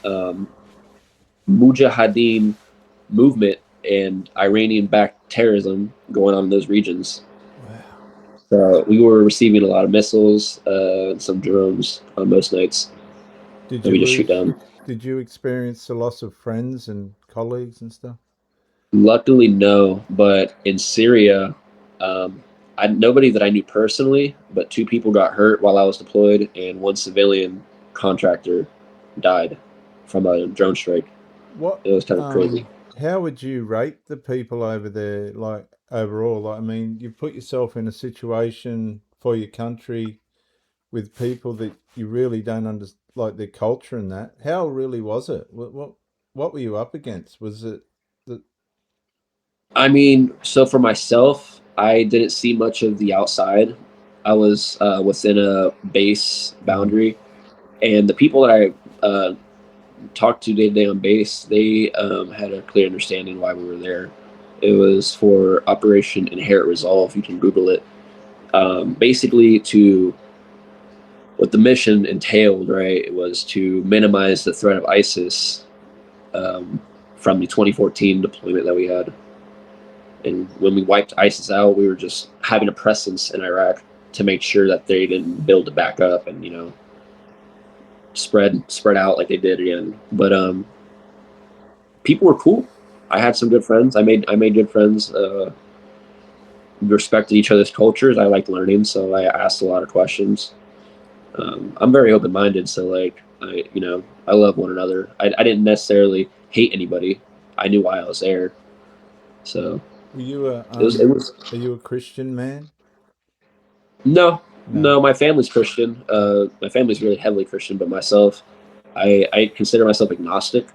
um, Mujahideen movement and Iranian-backed terrorism going on in those regions. Wow. So we were receiving a lot of missiles, and some drones on most nights Did that you we just shoot lose? down. Did you experience the loss of friends and colleagues and stuff? Luckily, no. But in Syria, um, nobody that I knew personally, but two people got hurt while I was deployed, and one civilian contractor died from a drone strike. What? It was kind of crazy. How would you rate the people over there? Like overall, like I mean, you put yourself in a situation for your country with people that you really don't understand, like their culture and that. How really was it? What were you up against? Was it the I mean, so for myself, I didn't see much of the outside. I was within a base mm, boundary, and the people that I talked to day to day on base, they had a clear understanding why we were there. It was for Operation Inherent Resolve. You can Google it. Basically, to what the mission entailed, right? It was to minimize the threat of ISIS um, from the 2014 deployment that we had. And when we wiped ISIS out, we were just having a presence in Iraq to make sure that they didn't build it back up and spread out like they did again. But people were cool. I had some good friends. I made good friends. We respected each other's cultures. I liked learning, so I asked a lot of questions. I'm very open minded, so like I love one another. I didn't necessarily hate anybody. I knew why I was there, so were you a it was. are you a Christian man? No, No. no. My family's Christian. Okay. My family's really heavily Christian, but myself, I consider myself agnostic.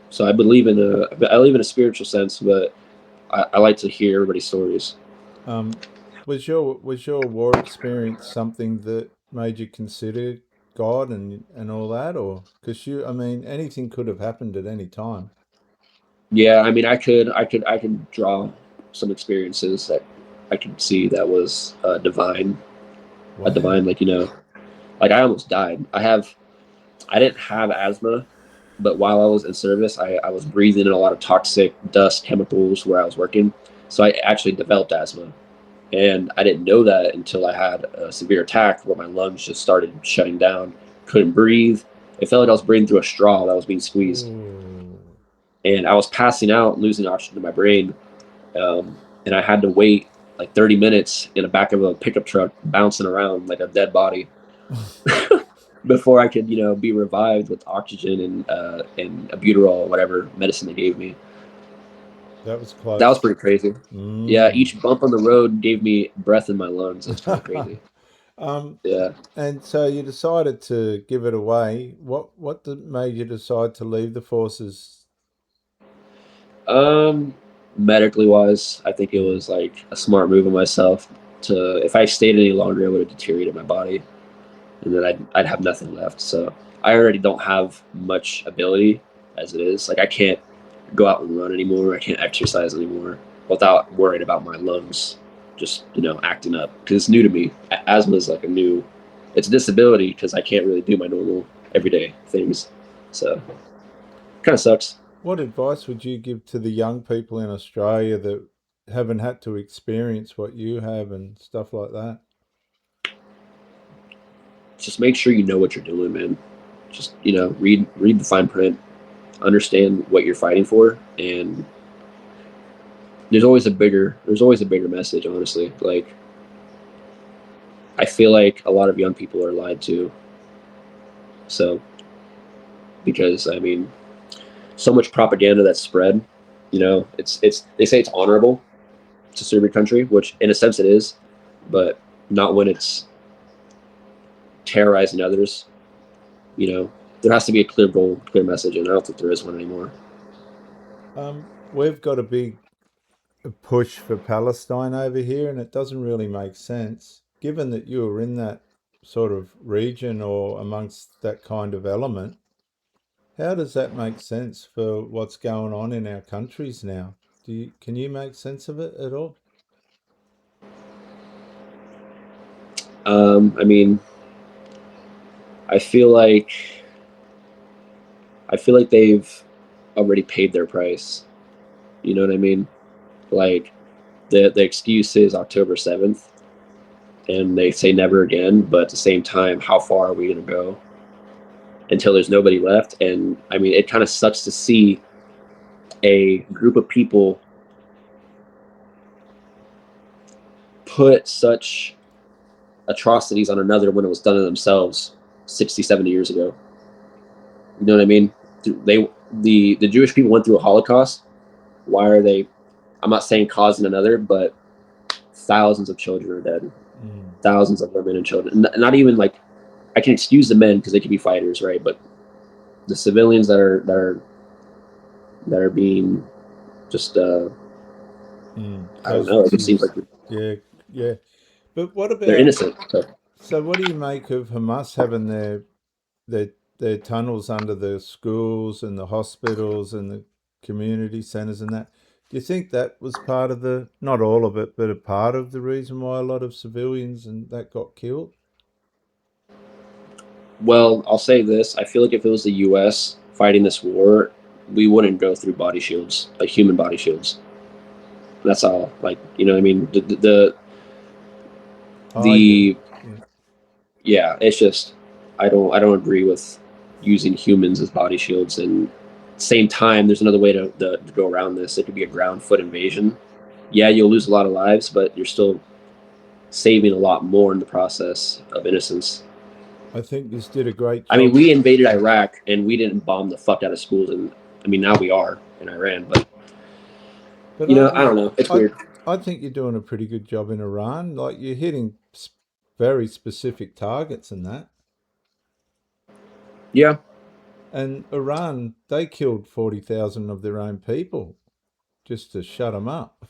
So I believe in a spiritual sense, but I like to hear everybody's stories. Um, was your war experience something that made you consider God and all that, or because I mean, anything could have happened at any time. Yeah, I mean, I could draw some experiences that I could see that was divine, a divine, Wow. like I almost died. I didn't have asthma, but while I was in service, I was breathing in a lot of toxic dust chemicals where I was working, so I actually developed asthma, and I didn't know that until I had a severe attack where my lungs just started shutting down, couldn't breathe. It felt like I was breathing through a straw that was being squeezed, Ooh. and I was passing out, losing oxygen to my brain. And I had to wait like 30 minutes in the back of a pickup truck, bouncing around like a dead body, before I could, be revived with oxygen and albuterol, whatever medicine they gave me. That was That was close. pretty crazy. Yeah, Mm. each bump on the road gave me breath in my lungs. It was kind of crazy. um, Yeah. and so you decided to give it away. Made you decide to leave the forces? Um, Medically wise, I think it Mm. was like a smart move of myself to. If I stayed any longer, it would have deteriorated my body, and then I'd have nothing left. So I already don't have much ability as it is. Like I can't go out and run anymore. I can't exercise anymore without worrying about my lungs just acting up because it's new to me. Asthma is like a new. It's a disability because I can't really do my normal everyday things. So kind of sucks. What advice would you give to the young people in Australia that haven't had to experience what you have and stuff like that? Just make sure you know what you're doing, man. Just read the fine print, understand what you're fighting for, and there's always a bigger message. Honestly, like I feel like a lot of young people are lied to. So because I mean, so much propaganda that's spread. It's they say it's honorable to serve your country, which in a sense it is, but not when it's terrorizing others. You know, there has to be a clear goal, clear message, and I don't think there is one anymore. We've got a big push for Palestine over here, and it doesn't really make sense, given that you were in that sort of region or amongst that kind of element. How does that make sense for what's going on in our countries now? Can you make sense of it at all? I mean, I feel like I feel like they've already paid their price. You know what I mean? Like the excuse is October 7th, and they say never again. But at the same time, how far are we going to go until there's nobody left? And I mean, it kind of sucks to see a group of people put such atrocities on another when it was done to themselves 60, 70 years ago. You know what I mean? The Jewish people went through a Holocaust. Why are they? I'm not saying causing another, but thousands of children are dead, Mm. thousands of women and children. Not even like I can excuse the men because they could be fighters, right? But the civilians that are being just I don't know. It just seems like Casualties. Yeah, yeah. But what they're about, innocent. So, so what do you make of Hamas having their their tunnels under the schools and the hospitals and the community centers and that? Do you think that was part of the, not all of it, but a part of the reason why a lot of civilians and that got killed? well, I'll say this: I feel like if it was the U.S. fighting this war, we wouldn't go through body shields, like human body shields. That's all. Like you know, what I mean, Oh yeah, the yeah. yeah, it's just I don't agree with using humans as body shields. And same time, there's another way to go around this. It could be a ground foot invasion. Yeah, you'll lose a lot of lives, but you're still saving a lot more in the process of innocence. I think this did a great I mean, job. we invaded Iraq and we didn't bomb the fuck out of schools, and I mean now we are in Iran, but But you know aren't I don't we? know. It's I weird. I think you're doing a pretty good job in Iran. Like you're hitting very specific targets and that. Yeah, And Iran, they killed 40,000 of their own people just to shut them up.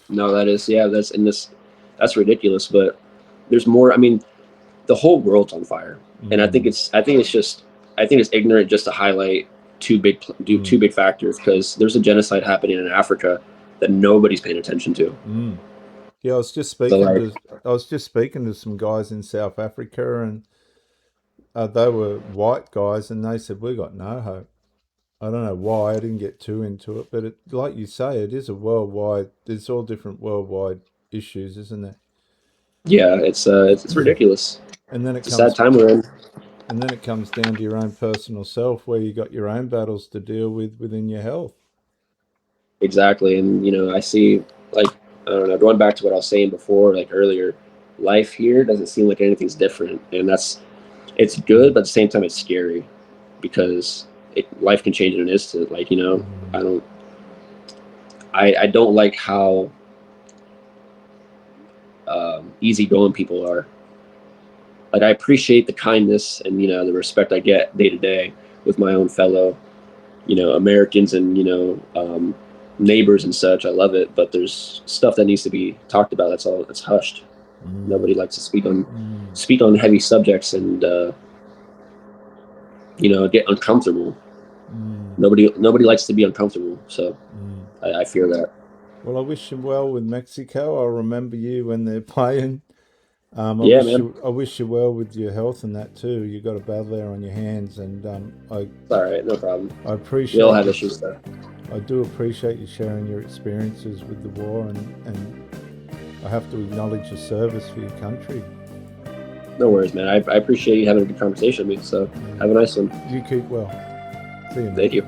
no, that is yeah, that's in this that's ridiculous. But there's more. I mean, the whole world's on fire, and Mm, I think it's ignorant just to highlight two mm, big factors because there's a genocide happening in Africa that nobody's paying attention to. mm. Yeah, So like, I was just speaking to some guys in South Africa, and they were white guys, and they said we got no hope. I don't know why. I didn't get too into it, but it, like you say, it is a worldwide. There's all different worldwide issues, isn't there? yeah, it's ridiculous. And then it It's a sad comes, time we're in. and then it comes down to your own personal self, where you got your own battles to deal with within your health. Exactly, and you know, I see like I don't know, going back to what I was saying before, like earlier, life here doesn't seem like anything's different, and it's good, Mm, but at the same time, it's scary because life can change in an instant. Like you know, mm, I don't I don't like how easygoing people are. Like I appreciate the kindness and you know the respect I get day to day with my own fellow Americans and neighbors and such. I love it, but there's stuff that needs to be talked about. That's all. It's hushed. mm, Nobody likes to speak on mm, heavy subjects and get uncomfortable. mm, Nobody likes to be uncomfortable. So mm. I fear that. Well, I wish you well with Mexico. I'll remember you when they're playing. Yeah, man. I wish you well with your health and that too. You got a battle there on your hands, and It's all right. No problem. I We all appreciate have you. issues though. I do appreciate you sharing your experiences with the war, and I have to acknowledge your service for your country. No worries, man. I appreciate you having a good conversation with me. So Yeah. have a nice one. You keep well. See you, Thank mate. you.